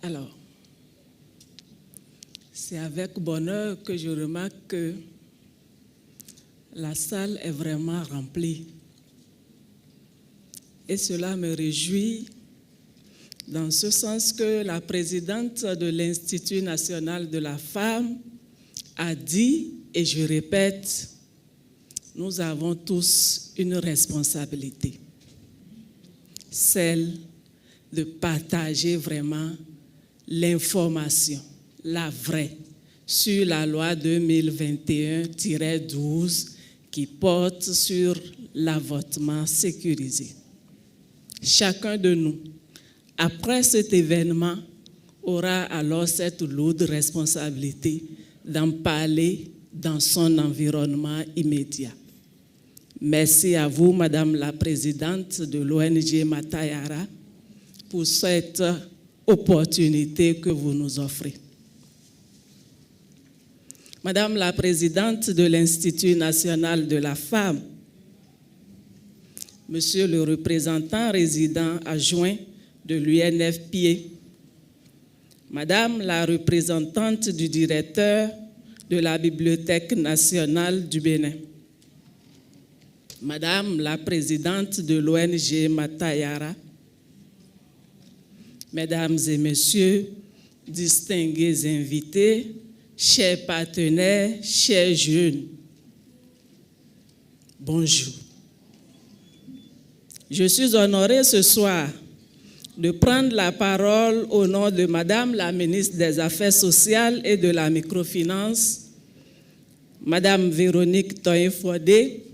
Alors, c'est avec bonheur que je remarque que la salle est vraiment remplie. Et cela me réjouit dans ce sens que la présidente de l'Institut national de la femme a dit, et je répète, nous avons tous une responsabilité, celle de partager vraiment l'information, la vraie, sur la loi 2021-12 qui porte sur l'avortement sécurisé. Chacun de nous, après cet événement, aura alors cette lourde responsabilité d'en parler dans son environnement immédiat. Merci à vous, Madame la Présidente de l'ONG Matayara, pour cette opportunité que vous nous offrez. Madame la Présidente de l'Institut national de la femme, Monsieur le représentant résident adjoint de l'UNFPA, Madame la représentante du directeur de la Bibliothèque nationale du Bénin, Madame la présidente de l'ONG Matayara, Mesdames et Messieurs, distingués invités, chers partenaires, chers jeunes, bonjour. Je suis honorée ce soir de prendre la parole au nom de Madame la ministre des Affaires sociales et de la microfinance, Madame Véronique Toye-Fodé,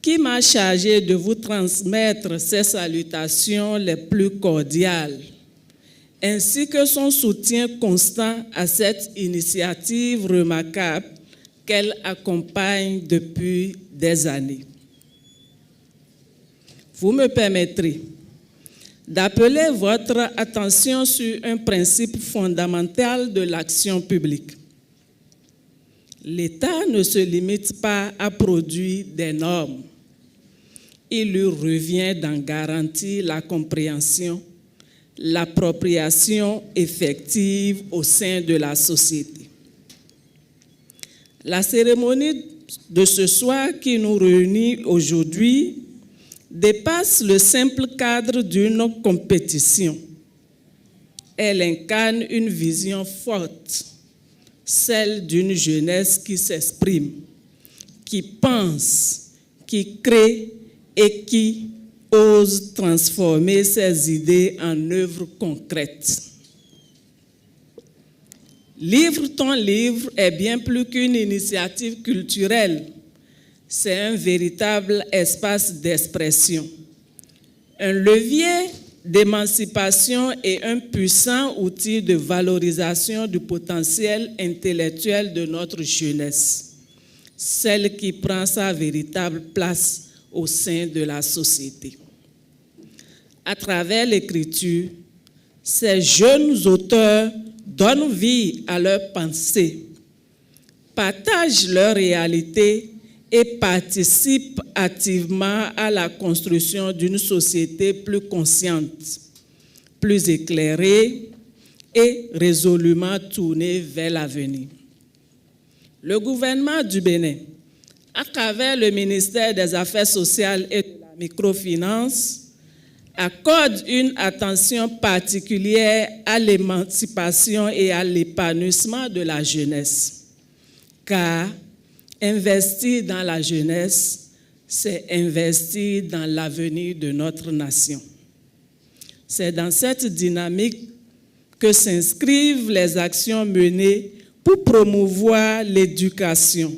qui m'a chargé de vous transmettre ses salutations les plus cordiales, ainsi que son soutien constant à cette initiative remarquable qu'elle accompagne depuis des années. Vous me permettrez d'appeler votre attention sur un principe fondamental de l'action publique. L'État ne se limite pas à produire des normes. Il lui revient d'en garantir la compréhension, l'appropriation effective au sein de la société. La cérémonie de ce soir qui nous réunit aujourd'hui dépasse le simple cadre d'une compétition. Elle incarne une vision forte, celle d'une jeunesse qui s'exprime, qui pense, qui crée et qui ose transformer ses idées en œuvres concrètes. Livre ton livre est bien plus qu'une initiative culturelle. C'est un véritable espace d'expression, un levier d'émancipation et un puissant outil de valorisation du potentiel intellectuel de notre jeunesse, celle qui prend sa véritable place au sein de la société. À travers l'écriture, ces jeunes auteurs donnent vie à leurs pensées, partagent leur réalité et participent activement à la construction d'une société plus consciente, plus éclairée et résolument tournée vers l'avenir. Le gouvernement du Bénin, à travers le ministère des Affaires sociales et de la microfinance, accorde une attention particulière à l'émancipation et à l'épanouissement de la jeunesse, car investir dans la jeunesse, c'est investir dans l'avenir de notre nation. C'est dans cette dynamique que s'inscrivent les actions menées pour promouvoir l'éducation,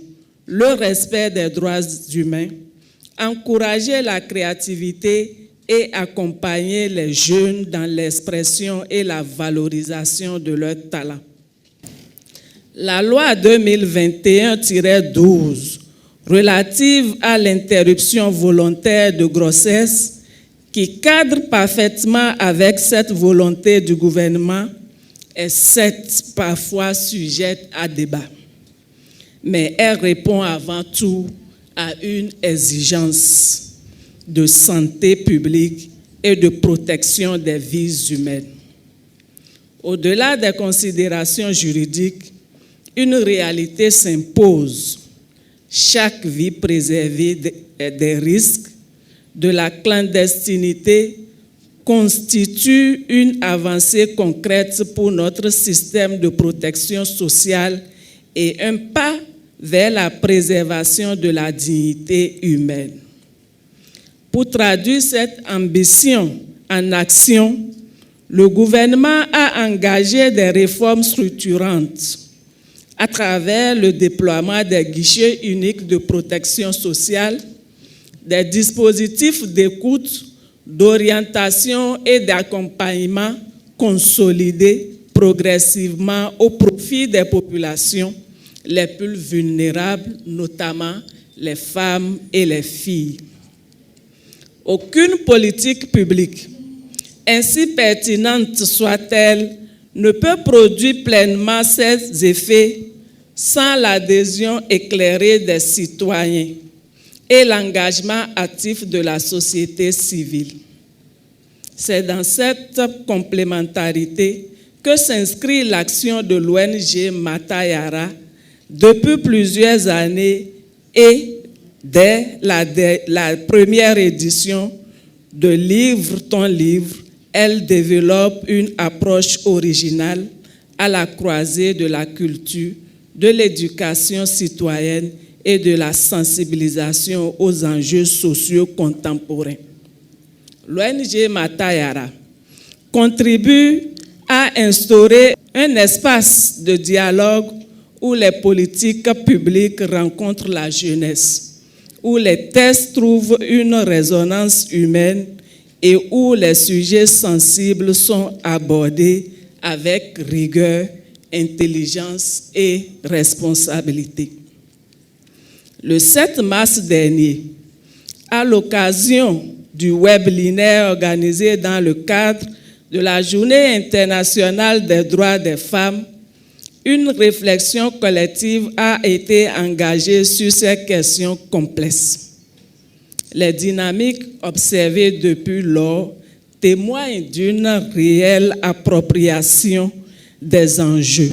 le respect des droits humains, encourager la créativité et accompagner les jeunes dans l'expression et la valorisation de leurs talents. La loi 2021-12 relative à l'interruption volontaire de grossesse, qui cadre parfaitement avec cette volonté du gouvernement, est certes parfois sujette à débat. Mais elle répond avant tout à une exigence de santé publique et de protection des vies humaines. Au-delà des considérations juridiques, une réalité s'impose. Chaque vie préservée des risques de la clandestinité constitue une avancée concrète pour notre système de protection sociale et un pas vers la préservation de la dignité humaine. Pour traduire cette ambition en action, le gouvernement a engagé des réformes structurantes à travers le déploiement des guichets uniques de protection sociale, des dispositifs d'écoute, d'orientation et d'accompagnement consolidés progressivement au profit des populations les plus vulnérables, notamment les femmes et les filles. Aucune politique publique, ainsi pertinente soit-elle, ne peut produire pleinement ses effets sans l'adhésion éclairée des citoyens et l'engagement actif de la société civile. C'est dans cette complémentarité que s'inscrit l'action de l'ONG Matayara depuis plusieurs années et dès la première édition de Livre ton livre, elle développe une approche originale à la croisée de la culture, de l'éducation citoyenne et de la sensibilisation aux enjeux sociaux contemporains. L'ONG Matayara contribue à instaurer un espace de dialogue où les politiques publiques rencontrent la jeunesse, où les textes trouvent une résonance humaine et où les sujets sensibles sont abordés avec rigueur, intelligence et responsabilité. Le 7 mars dernier, à l'occasion du webinaire organisé dans le cadre de la Journée internationale des droits des femmes, une réflexion collective a été engagée sur ces questions complexes. Les dynamiques observées depuis lors témoignent d'une réelle appropriation des enjeux.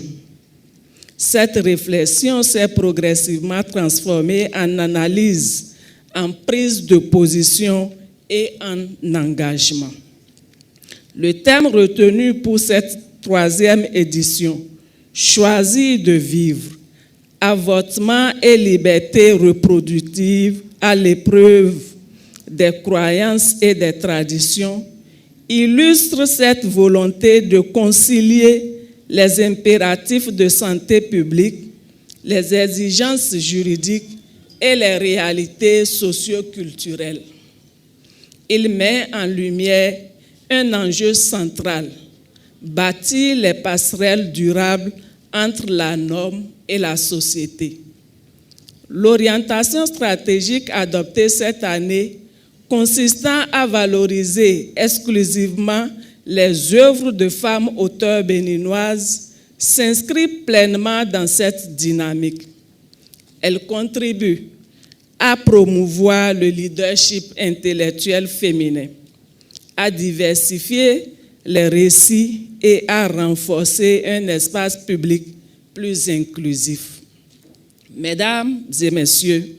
Cette réflexion s'est progressivement transformée en analyse, en prise de position et en engagement. Le thème retenu pour cette 3e édition, Choisir de vivre, avortement et liberté reproductive à l'épreuve des croyances et des traditions, illustre cette volonté de concilier les impératifs de santé publique, les exigences juridiques et les réalités socio-culturelles. Il met en lumière un enjeu central, bâtir les passerelles durables entre la norme et la société. L'orientation stratégique adoptée cette année, consistant à valoriser exclusivement les œuvres de femmes auteurs béninoises, s'inscrit pleinement dans cette dynamique. Elle contribue à promouvoir le leadership intellectuel féminin, à diversifier les récits et à renforcer un espace public plus inclusif. Mesdames et messieurs,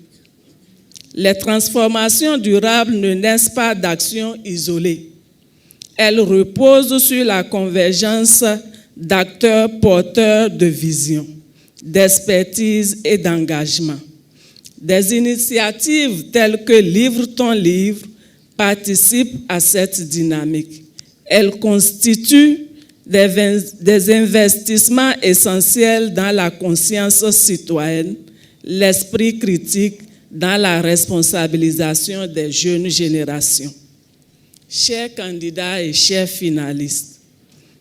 les transformations durables ne naissent pas d'actions isolées. Elles reposent sur la convergence d'acteurs porteurs de vision, d'expertise et d'engagement. Des initiatives telles que Livre ton livre participent à cette dynamique. Elles constituent des investissements essentiels dans la conscience citoyenne, l'esprit critique, dans la responsabilisation des jeunes générations. Chers candidats et chers finalistes,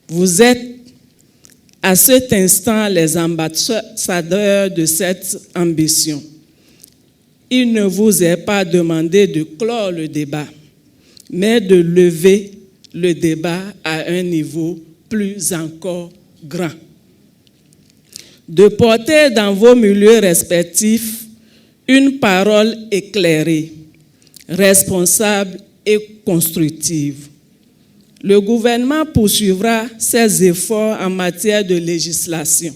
vous êtes à cet instant les ambassadeurs de cette ambition. Il ne vous est pas demandé de clore le débat, mais de lever le débat à un niveau plus encore grand. De porter dans vos milieux respectifs une parole éclairée, responsable et constructive. Le gouvernement poursuivra ses efforts en matière de législation,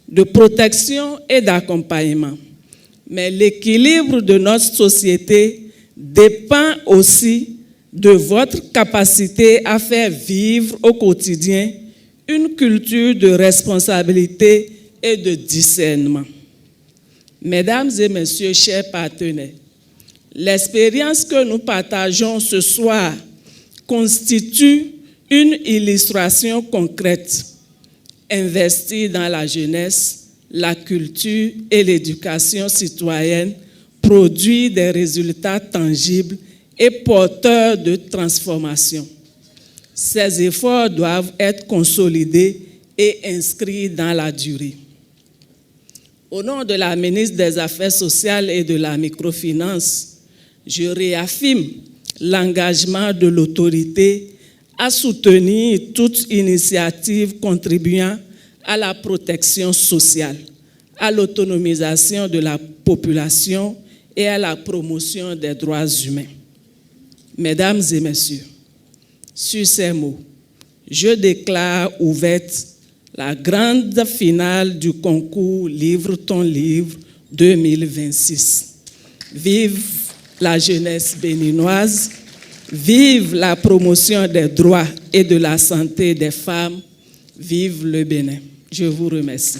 de protection et d'accompagnement. Mais l'équilibre de notre société dépend aussi de votre capacité à faire vivre au quotidien une culture de responsabilité et de discernement. Mesdames et messieurs, chers partenaires, l'expérience que nous partageons ce soir constitue une illustration concrète. Investir dans la jeunesse, la culture et l'éducation citoyenne produit des résultats tangibles et porteurs de transformation. Ces efforts doivent être consolidés et inscrits dans la durée. Au nom de la ministre des Affaires sociales et de la microfinance, je réaffirme l'engagement de l'autorité à soutenir toute initiative contribuant à la protection sociale, à l'autonomisation de la population et à la promotion des droits humains. Mesdames et messieurs, sur ces mots, je déclare ouverte la grande finale du concours Livre ton livre 2026. Vive la jeunesse béninoise, vive la promotion des droits et de la santé des femmes, vive le Bénin. Je vous remercie.